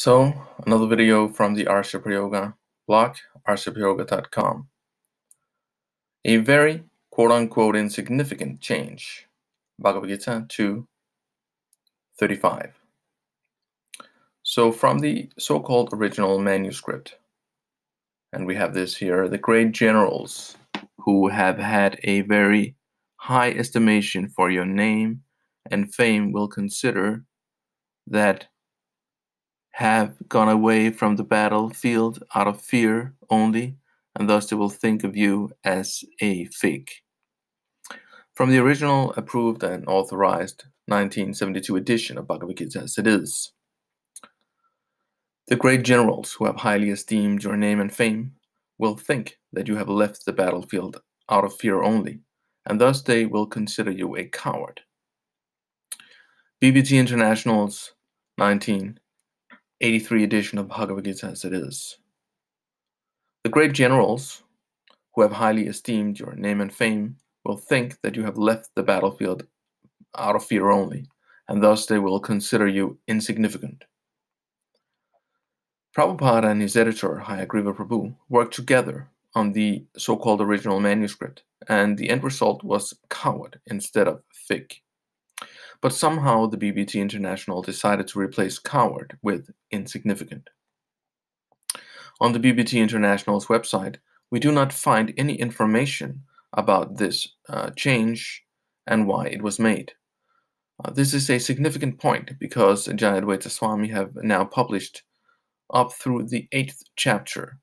So, another video from the Arsa-Prayoga blog, arsa-prayoga.com. A very quote-unquote insignificant change. Bhagavad Gita 2:35. So from the so-called original manuscript, and we have this here, the great generals who have had a very high estimation for your name and fame will consider that have gone away from the battlefield out of fear only, and thus they will think of you as a fake. From the original approved and authorized 1972 edition of Bhagavad Gita as it is. The great generals who have highly esteemed your name and fame will think that you have left the battlefield out of fear only, and thus they will consider you a coward. BBT International's 1983 edition of Bhagavad Gita as it is. The great generals who have highly esteemed your name and fame will think that you have left the battlefield out of fear only, and thus they will consider you insignificant. Prabhupada and his editor, Hayagriva Prabhu, worked together on the so-called original manuscript, and the end result was coward instead of fig. But somehow the BBT International decided to replace coward with insignificant. On the BBT International's website, we do not find any information about this change and why it was made. This is a significant point because Jayadvaita Swami have now published up through the 8th chapter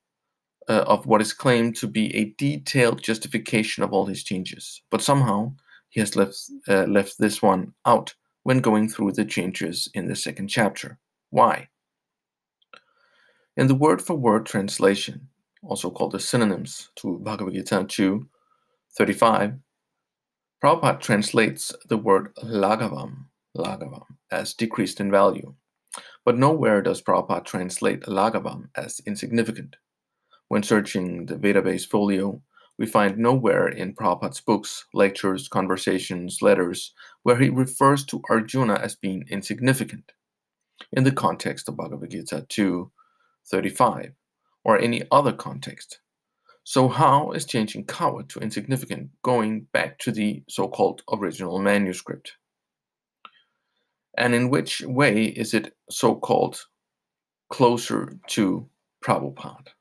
of what is claimed to be a detailed justification of all his changes. But somehow he has left this one out when going through the changes in the 2nd chapter. Why? In the word-for-word translation, also called the synonyms to Bhagavad Gita 2:35, Prabhupada translates the word lagavam as decreased in value. But nowhere does Prabhupada translate lagavam as insignificant. When searching the Veda-based folio, we find nowhere in Prabhupada's books, lectures, conversations, letters, where he refers to Arjuna as being insignificant in the context of Bhagavad Gita 2:35 or any other context. So how is changing coward to insignificant going back to the so-called original manuscript? And in which way is it so-called closer to Prabhupada?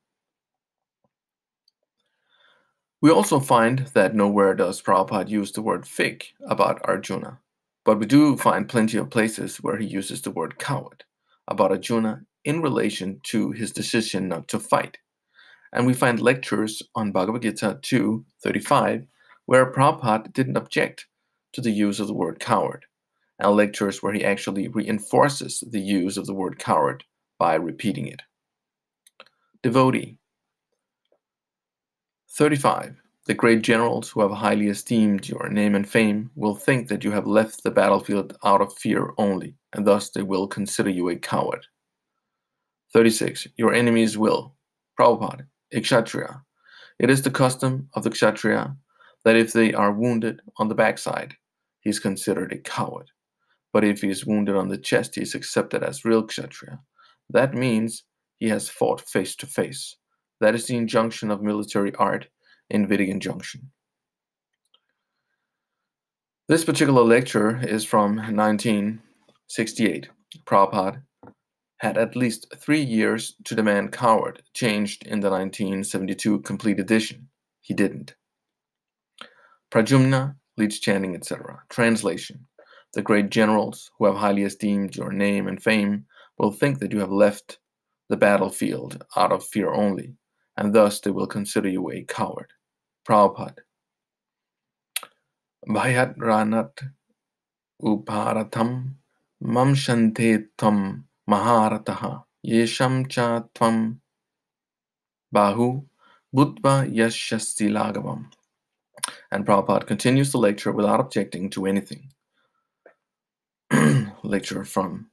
We also find that nowhere does Prabhupada use the word fig about Arjuna, but we do find plenty of places where he uses the word coward about Arjuna in relation to his decision not to fight. And we find lectures on Bhagavad Gita 2:35 where Prabhupada didn't object to the use of the word coward, and lectures where he actually reinforces the use of the word coward by repeating it. Devotee 35. The great generals who have highly esteemed your name and fame will think that you have left the battlefield out of fear only, and thus they will consider you a coward. 36. Your enemies will. Prabhupada, a Kshatriya. It is the custom of the Kshatriya that if they are wounded on the backside, he is considered a coward. But if he is wounded on the chest, he is accepted as real Kshatriya. That means he has fought face to face. That is the injunction of military art in Vedic injunction. This particular lecture is from 1968. Prabhupada had at least 3 years to demand coward changed in the 1972 complete edition. He didn't. Prajumna leads chanting, etc. Translation. The great generals who have highly esteemed your name and fame will think that you have left the battlefield out of fear only, and thus they will consider you a coward. Prabhupada. Bhayat ranat uparatam mamshante tam maharataha yesham cha tvam bahu buddha yashasti lagavam. And Prabhupada continues the lecture without objecting to anything. Lecture from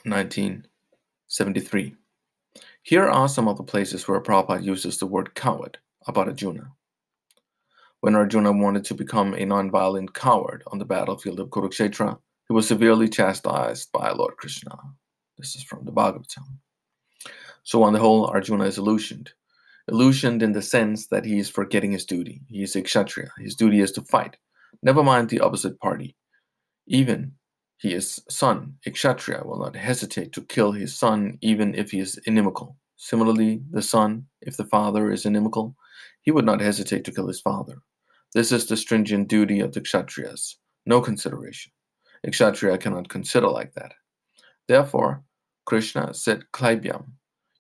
1973. Here are some of the places where Prabhupada uses the word coward about Arjuna. When Arjuna wanted to become a non-violent coward on the battlefield of Kurukshetra, he was severely chastised by Lord Krishna. This is from the Bhagavatam. So on the whole, Arjuna is illusioned. Illusioned in the sense that he is forgetting his duty. He is a Kshatriya. His duty is to fight. Never mind the opposite party. Even he is son, a Kshatriya will not hesitate to kill his son even if he is inimical. Similarly, the son, if the father is inimical, he would not hesitate to kill his father. This is the stringent duty of the Kshatriyas. No consideration. A Kshatriya cannot consider like that. Therefore, Krishna said Klaibyam,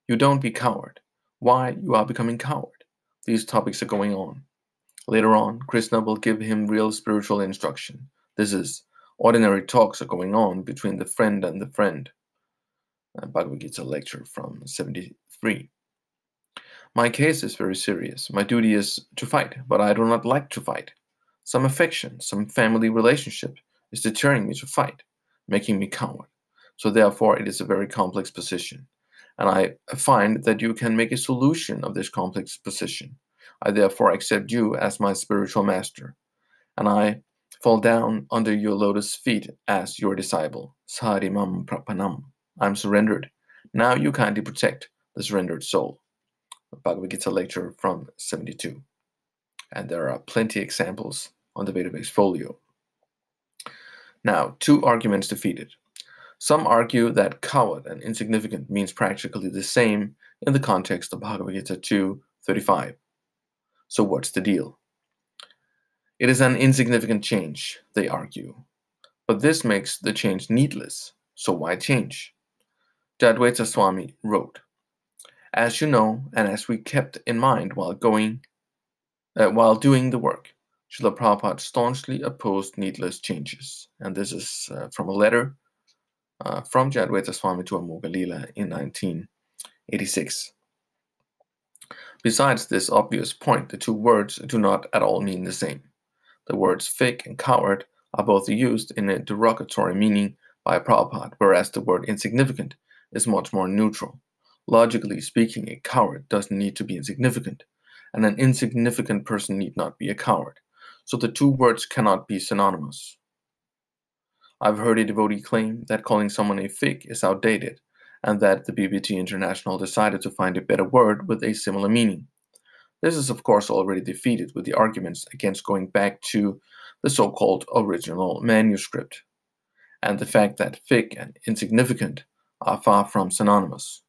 you don't be coward. Why you are becoming coward? These topics are going on. Later on, Krishna will give him real spiritual instruction. This is, ordinary talks are going on between the friend and the friend. Bhagavad Gita lecture from 73. My case is very serious. My duty is to fight, but I do not like to fight. Some affection, some family relationship is deterring me to fight, making me coward. So therefore, it is a very complex position. And I find that you can make a solution of this complex position. I therefore accept you as my spiritual master. And I fall down under your lotus feet as your disciple. Sarimam prapanam. I'm surrendered. Now you kindly protect the surrendered soul. Bhagavad Gita lecture from 72. And there are plenty examples on the database folio. Now, 2 arguments defeated. Some argue that coward and insignificant means practically the same in the context of Bhagavad Gita 2:35. So what's the deal? It is an insignificant change, they argue. But this makes the change needless, so why change? Jadwaita Swami wrote, as you know, and as we kept in mind while doing the work, Srila Prabhupada staunchly opposed needless changes. And this is from a letter from Jadwaita Swami to Amoga Leela in 1986. Besides this obvious point, the 2 words do not at all mean the same. The words fig and coward are both used in a derogatory meaning by Prabhupada, whereas the word insignificant is much more neutral. Logically speaking, a coward doesn't need to be insignificant, and an insignificant person need not be a coward. So the 2 words cannot be synonymous. I've heard a devotee claim that calling someone a fig is outdated, and that the BBT International decided to find a better word with a similar meaning. This is of course already defeated with the arguments against going back to the so-called original manuscript, and the fact that fig and insignificant are far from synonymous.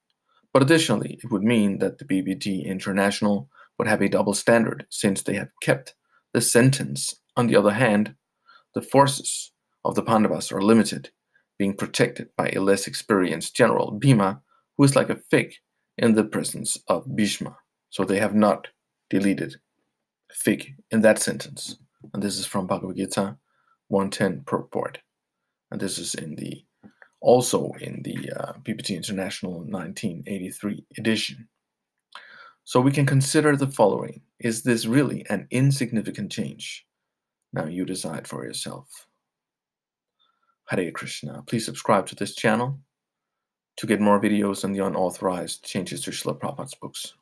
But additionally, it would mean that the BBT International would have a double standard, since they have kept the sentence. On the other hand, the forces of the Pandavas are limited, being protected by a less experienced general, Bhima, who is like a fig in the presence of Bhishma. So they have not deleted fig in that sentence. And this is from Bhagavad Gita 110 purport. And this is also in the BBT International 1983 edition. So we can consider the following. Is this really an insignificant change? Now you decide for yourself. Hare Krishna. Please subscribe to this channel to get more videos on the unauthorized changes to Srila Prabhupada's books.